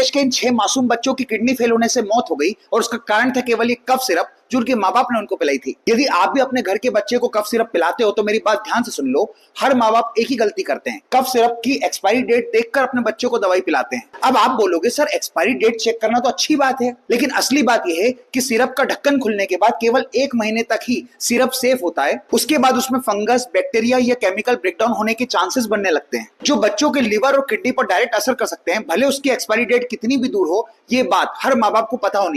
देश के इन 6 मासूम बच्चों की किडनी फेल होने से मौत हो गई और उसका कारण था केवल ये कफ सिरप जो उनके माँ बाप ने उनको पिलाई थी। यदि आप भी अपने घर के बच्चे को कफ सिरप पिलाते हो तो मेरी बात ध्यान से सुन लो। हर माँ बाप एक ही गलती करते हैं, कफ सिरप की एक्सपायरी डेट देखकर अपने बच्चों को दवाई पिलाते हैं। अब आप बोलोगे सर एक्सपायरी डेट चेक करना तो अच्छी बात है, लेकिन असली बात यह है कि सिरप का ढक्कन खुलने के बाद केवल 1 महीने तक ही सिरप सेफ होता है। उसके बाद उसमें फंगस, बैक्टीरिया या केमिकल ब्रेकडाउन होने के चांसेस बनने लगते हैं जो बच्चों के लिवर और किडनी पर डायरेक्ट असर कर सकते हैं। भले उसकी एक्सपायरी डेट कितनी भी दूर हो, ये बात हर माँ बाप को पता होनी चाहिए।